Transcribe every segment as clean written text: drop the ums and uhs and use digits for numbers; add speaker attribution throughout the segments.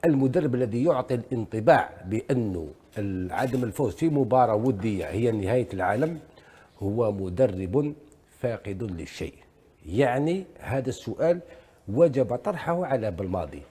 Speaker 1: المدرب الذي يعطي الانطباع بأنه عدم الفوز في مباراة ودية هي نهاية العالم هو مدرب فاقد للشيء. يعني هذا السؤال وجب طرحه على بلماضي.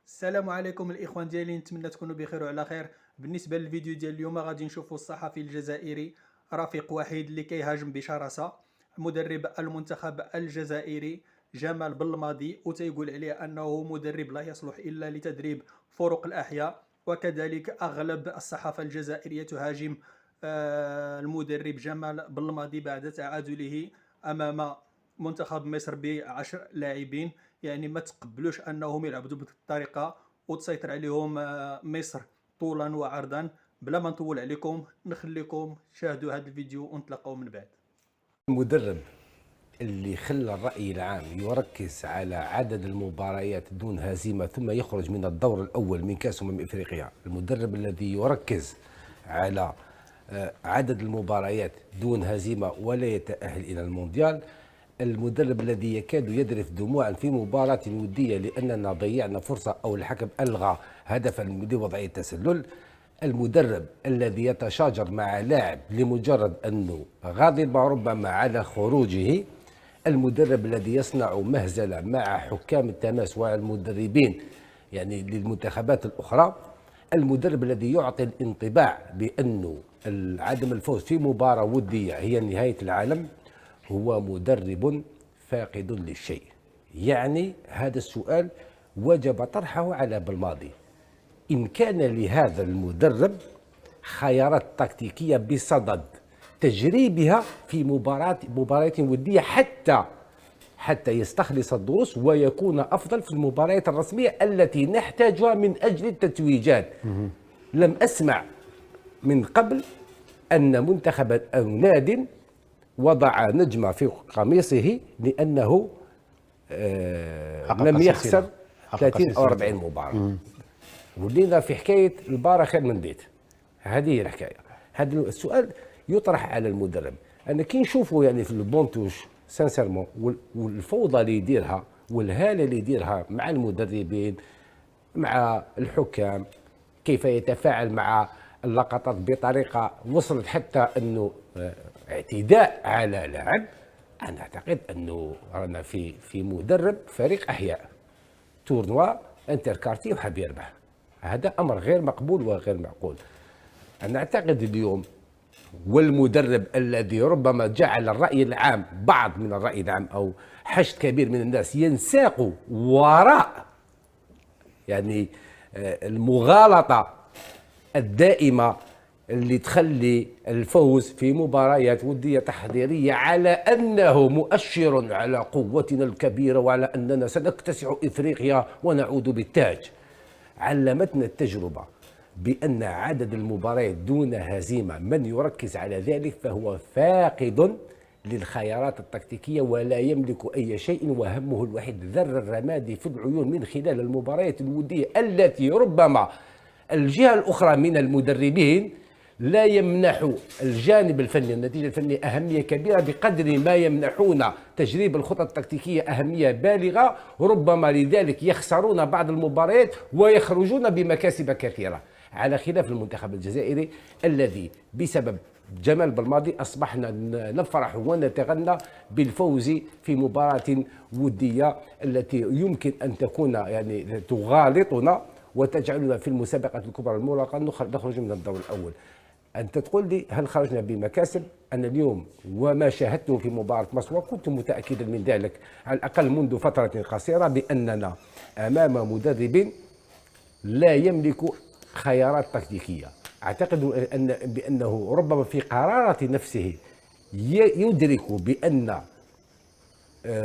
Speaker 2: السلام عليكم الاخوان ديالي، نتمنى تكونوا بخير وعلى خير. بالنسبه للفيديو ديال اليوم غادي نشوفوا الصحفي الجزائري رفيق وحيد اللي كيهاجم بشراسه مدرب المنتخب الجزائري جمال بلماضي، وتيقول عليه انه مدرب لا يصلح الا لتدريب فرق الاحياء. وكذلك اغلب الصحافه الجزائريه تهاجم المدرب جمال بلماضي بعد تعادله امام منتخب مصر ب10 لاعبين. يعني ما تقبلوش انهم يلعبوا بالطريقه وتسيطر عليهم مصر طولا وعرضا. بلا ما نطول عليكم نخليكم شاهدوا هذا الفيديو ونتلاقاو من بعد.
Speaker 1: المدرب اللي خلى الرأي العام يركز على عدد المباريات دون هزيمة ثم يخرج من الدور الأول من كأس إفريقيا، المدرب الذي يركز على عدد المباريات دون هزيمة ولا يتأهل إلى المونديال، المدرب الذي يكاد يذرف دموعا في مباراة ودية لأننا ضيعنا فرصة أو الحكم ألغى هدفا لوضعية التسلل، المدرب الذي يتشاجر مع لاعب لمجرد أنه غاضب ربما على خروجه، المدرب الذي يصنع مهزلة مع حكام التماس والمدربين يعني للمنتخبات الأخرى، المدرب الذي يعطي الانطباع بأنه عدم الفوز في مباراة ودية هي نهاية العالم هو مدرب فاقد للشيء. يعني هذا السؤال وجب طرحه على بلماضي. إن كان لهذا المدرب خيارات تكتيكية بصدد تجريبها في مباريات ودية حتى يستخلص الدروس ويكون أفضل في المباريات الرسمية التي نحتاجها من أجل التتويجات. لم أسمع من قبل أن منتخب أو ناد وضع نجمة في قميصه لأنه لم يخسر 30 أو 40 مباراة. ولينا في حكاية البارة خير من بيت. هذه هي الحكاية. هذا السؤال يطرح على المدرب. أنا كي نشوفه يعني في البونتوش سانسيرمون والفوضى اللي يديرها والهالة اللي يديرها مع المدربين مع الحكام، كيف يتفاعل مع اللقطات بطريقة وصلت حتى أنه اعتداء على لاعب. أنا أعتقد أنه رانا في مدرب فريق أحياء تورنوا انتركارتي وحاب يربح. هذا أمر غير مقبول وغير معقول. أنا أعتقد اليوم والمدرب الذي ربما جعل الرأي العام بعض من الرأي العام أو حشد كبير من الناس ينساق وراء يعني المغالطة الدائمة اللي تخلي الفوز في مباريات ودية تحضيرية على أنه مؤشر على قوتنا الكبيرة وعلى أننا سنكتسح إفريقيا ونعود بالتاج. علمتنا التجربة بأن عدد المباريات دون هزيمة من يركز على ذلك فهو فاقد للخيارات التكتيكية ولا يملك أي شيء، وهمه الوحيد ذر الرماد في العيون من خلال المباريات الودية التي ربما الجهة الأخرى من المدربين لا يمنح الجانب الفني النتيجة الفنية أهمية كبيرة بقدر ما يمنحون تجريب الخطط التكتيكية أهمية بالغة، ربما لذلك يخسرون بعض المباريات ويخرجون بمكاسب كثيرة، على خلاف المنتخب الجزائري الذي بسبب جمال بلماضي أصبحنا نفرح ونتغنى بالفوز في مباراة ودية التي يمكن أن تكون يعني تغالطنا وتجعلنا في المسابقة الكبرى المغلقة نخرج من الدور الأول. أنت تقول لي هل خرجنا بمكاسب؟ أنا اليوم وما شاهدته في مباراة مصر وكنت متأكدا من ذلك على الأقل منذ فترة قصيرة بأننا أمام مدرب لا يملك خيارات تكتيكية. أعتقد بأنه ربما في قرارة نفسه يدرك بأن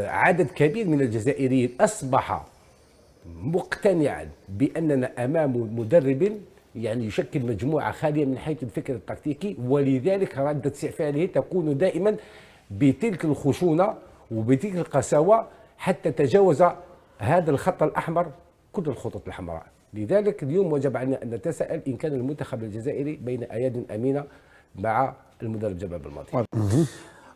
Speaker 1: عدد كبير من الجزائريين أصبح مقتنعا بأننا أمام مدرب يعني يشكل مجموعة خالية من حيث الفكر التكتيكي، ولذلك ردة فعله تكون دائما بتلك الخشونة وبتلك القساوة حتى تجاوز هذا الخط الأحمر كل الخطوط الحمراء. لذلك اليوم وجب علينا أن نتساءل إن كان المنتخب الجزائري بين أياد أمينة مع المدرب جمال بلماضي.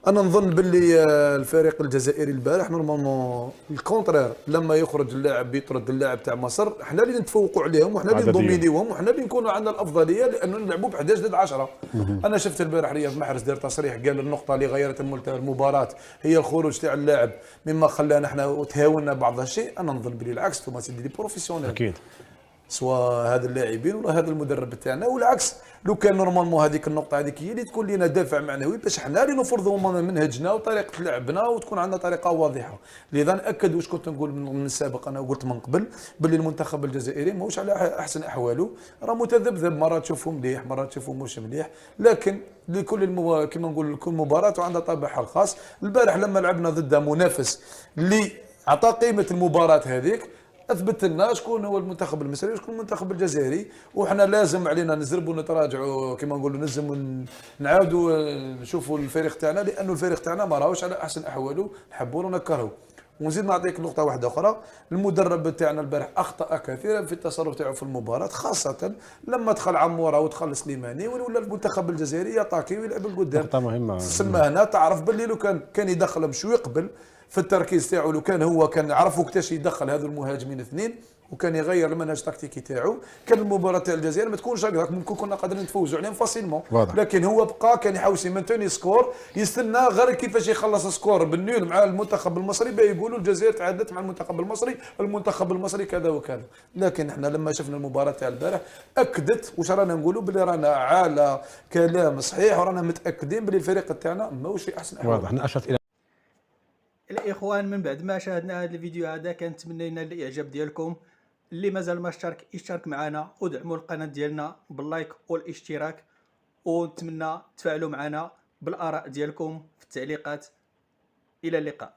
Speaker 3: انا نظن باللي الفريق الجزائري البارح نورمالمون الكونترير، لما يخرج اللاعب يطرد اللاعب تاع مصر، احنا اللي نتفوقوا عليهم وحنا اللي ندومينيوهم وحنا اللي نكونوا عندنا الافضليه لانه نلعبوا ب 11 ضد 10. انا شفت البارح رياض محرز دار تصريح قال النقطه اللي غيرت المباراه هي الخروج تاع اللاعب مما خلانا احنا وتهاونا بعض الشيء. انا نظن باللي العكس، هما سيدي بروفيسيونيل
Speaker 4: اكيد،
Speaker 3: سواء هذا اللاعبين ولا هذا المدرب تاعنا، والعكس لو كان نورمالمون هذيك النقطه هذيك هي اللي تكون لنا دافع معنوي باش حنا اللي نفرضوا منهجنا وطريقه لعبنا وتكون عندنا طريقه واضحه. لذا ناكد واش كنت نقول من السابق، انا قلت من قبل باللي المنتخب الجزائري ماهوش على احسن احواله، راه متذبذب، مرات تشوفه مليح مرات تشوفه مش مليح، لكن لكل كما نقول كل مباراه وعندها طابعها الخاص. البارح لما لعبنا ضد منافس اللي عطى قيمه المباراه هذيك، اثبت لنا شكون هو المنتخب المصري وشكون المنتخب الجزائري، وحنا لازم علينا نزربوا نتراجعوا كما نقولوا، لازم نعاودوا نشوفوا الفريق تاعنا، لانه الفريق تاعنا ما راهوش على احسن احواله، نحبوا ونكرهوا. ونزيد نعطيك نقطه واحده اخرى، المدرب تاعنا البارح اخطا كثيرا في التصرف تاعو في المباراه، خاصه لما دخل عموره ودخل سليماني ولا المنتخب الجزائري يطاكي ويلعب القدام.
Speaker 4: نقطه مهمه
Speaker 3: سما هنا تعرف باللي لو كان يدخلهم شوي قبل في التركيز تاعو، لو كان هو كان عرف وقتاش يدخل هذو المهاجمين اثنين وكان يغير المنهج التكتيكي تاعو، كان المباراه تاع الجزائر ما تكونش هكذاك، ممكن كنا قادرين نتفوزوا عليهم فاسيلمون. لكن هو بقى كان يحاول يمنتوني سكور، يستنى غير كيفاش يخلص سكور بالنول مع المنتخب المصري يقولوا الجزائر تعادلت مع المنتخب المصري، المنتخب المصري كذا وكذا. لكن احنا لما شفنا المباراه تاع البارح اكدت واش رانا نقولوا، باللي رانا على كلام صحيح ورانا متاكدين باللي الفريق تاعنا ماهوش في احسن احواله.
Speaker 4: واضح. انا اشرت الى
Speaker 2: الاخوان، من بعد ما شاهدنا هذا الفيديو هذا كنتمنى لنا الاعجاب ديالكم. اللي مازال ما اشترك معنا ودعموا القناه ديالنا باللايك والاشتراك، ونتمنى تفاعلوا معنا بالاراء ديالكم في التعليقات. الى اللقاء.